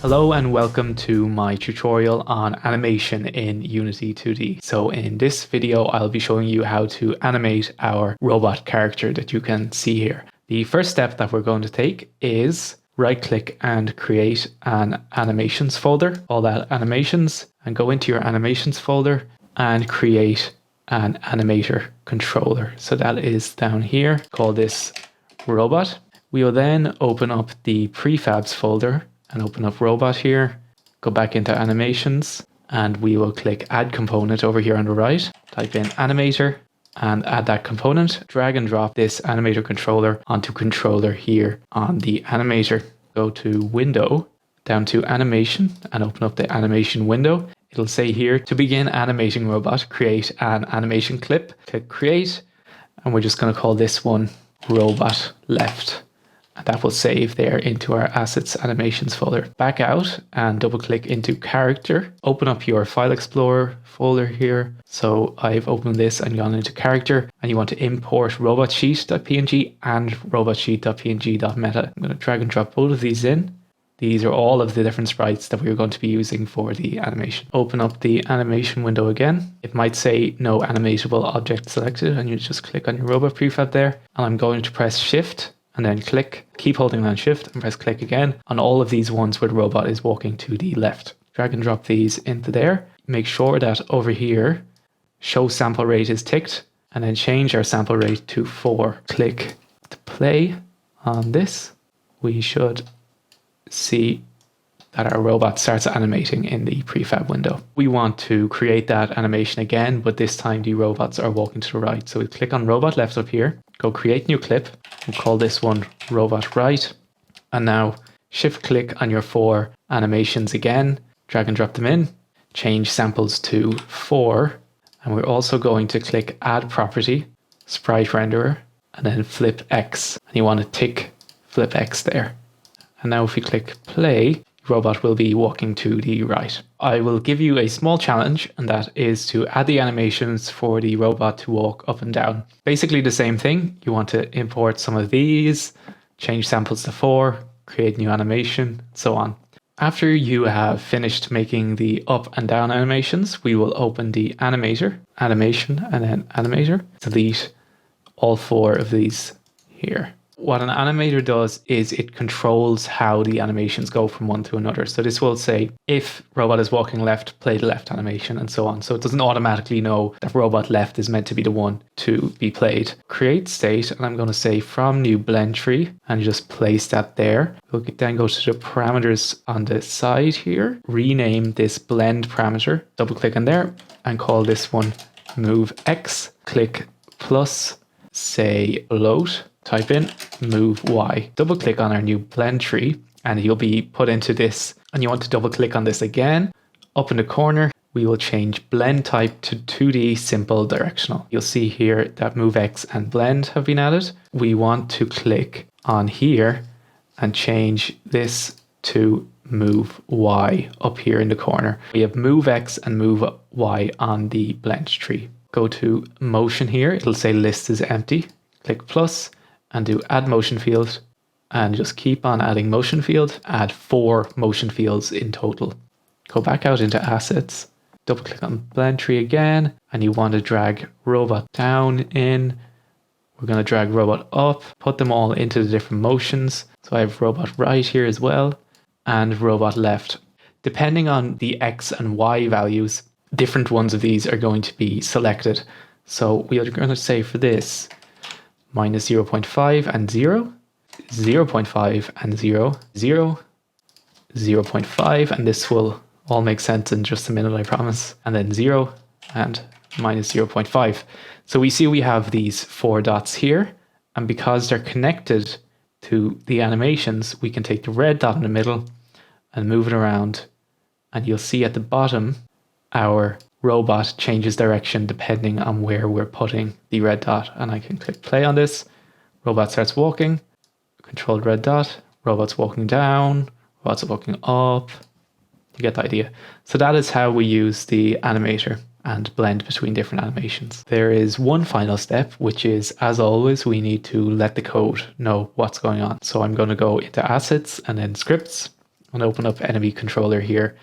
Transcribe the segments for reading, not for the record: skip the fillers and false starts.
Hello and welcome to my tutorial on animation in Unity 2D. So in this video, I'll be showing you how to animate our robot character that you can see here. The first step that we're going to take is right click and create an animations folder, call that animations, and go into your animations folder and create an animator controller. So that is down here, call this robot. We will then open up the prefabs folder and open up robot here, go back into animations, and we will click add component over here on the right, type in animator and add that component, drag and drop this animator controller onto controller here on the animator. Go to window, down to animation and open up the animation window. It'll say here to begin animating robot, create an animation clip, click create, and we're just going to call this one robot left. And that will save there into our assets animations folder. Back out and double click into character. Open up your file explorer folder here. So I've opened this and gone into character, and you want to import robotsheet.png and robotsheet.png.meta. I'm going to drag and drop both of these in. These are all of the different sprites that we're going to be using for the animation. Open up the animation window again. It might say no animatable object selected, and you just click on your robot prefab there. And I'm going to press shift and then click, keep holding down shift and press click again on all of these ones where the robot is walking to the left. Drag and drop these into there. Make sure that over here, show sample rate is ticked, and then change our sample rate to 4. Click to play on this. We should see that our robot starts animating in the prefab window. We want to create that animation again, but this time the robots are walking to the right. So we click on robot left up here, go create new clip, we'll call this one robot right. And now shift click on your 4 animations again, drag and drop them in, change samples to 4. And we're also going to click add property, sprite renderer, and then flip X. And you want to tick flip X there. And now if we click play, robot will be walking to the right. I will give you a small challenge, and that is to add the animations for the robot to walk up and down. Basically the same thing. You want to import some of these, change samples to 4, create new animation, so on. After you have finished making the up and down animations, we will open the animator, animation, and then animator. Delete all 4 of these here. What an animator does is it controls how the animations go from one to another. So this will say, if robot is walking left, play the left animation, and so on. So it doesn't automatically know that robot left is meant to be the one to be played. Create state, and I'm going to say from new blend tree, and just place that there. We'll then go to the parameters on the side here, rename this blend parameter, double click on there, and call this one move X. Click plus, say float. Type in move Y. Double click on our new blend tree and you'll be put into this, and you want to double click on this again. Up in the corner, we will change blend type to 2D simple directional. You'll see here that move X and blend have been added. We want to click on here and change this to move Y up here in the corner. We have move X and move Y on the blend tree. Go to motion here. It'll say list is empty. Click plus and do add motion field, and just keep on adding motion field. Add 4 motion fields in total. Go back out into assets, double click on blend tree again, and you want to drag robot down in. We're going to drag robot up, put them all into the different motions. So I have robot right here as well, and robot left. Depending on the X and Y values, different ones of these are going to be selected. So we are going to say for this, minus 0.5 and 0, 0.5 and 0, 0, 0.5, and this will all make sense in just a minute, I promise, and then 0 and minus 0.5. So we see we have these 4 dots here, and because they're connected to the animations, we can take the red dot in the middle and move it around, and you'll see at the bottom our robot changes direction depending on where we're putting the red dot. And I can click play on this. Robot starts walking, controlled red dot, robot's walking down, robot's walking up. You get the idea. So that is how we use the animator and blend between different animations. There is one final step, which is, as always, we need to let the code know what's going on. So I'm going to go into assets and then scripts. I'm going to open up enemy controller here.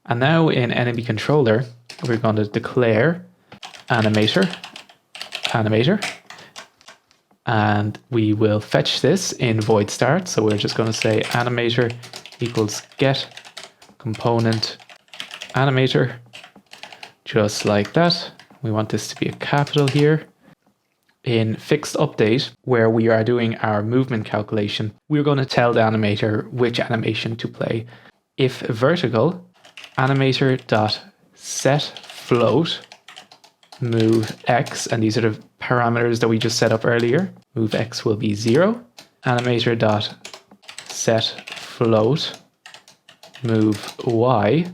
And now in enemy controller, we're going to declare animator, and we will fetch this in void start. So we're just going to say animator equals get component animator, just like that. We want this to be a capital here. In fixed update, where we are doing our movement calculation, we're going to tell the animator which animation to play. If vertical, animator dot set float move x, and these are the parameters that we just set up earlier. Move x will be 0. Animator dot set float move y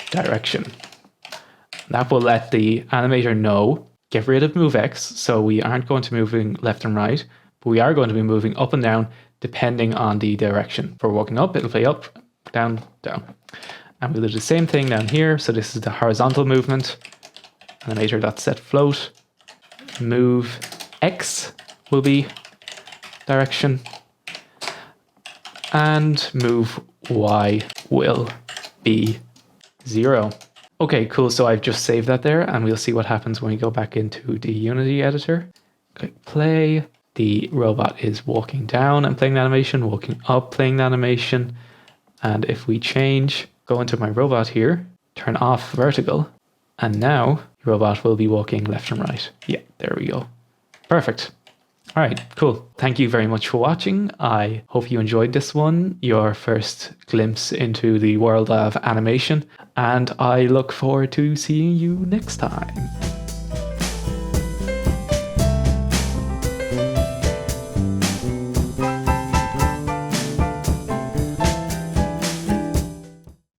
direction. That will let the animator know, get rid of move x, so we aren't going to be moving left and right, but we are going to be moving up and down depending on the direction. For walking up, it'll play up, down, down. And we'll do the same thing down here. So this is the horizontal movement. Animator.setFloat move x will be direction, and move y will be 0. Okay, cool. So I've just saved that there, and we'll see what happens when we go back into the Unity editor. Click play. The robot is walking down and playing the animation, walking up, playing the animation. And if we change, go into my robot here, turn off vertical, and now the robot will be walking left and right. Yeah, there we go. Perfect. All right, cool. Thank you very much for watching. I hope you enjoyed this one, your first glimpse into the world of animation, and I look forward to seeing you next time.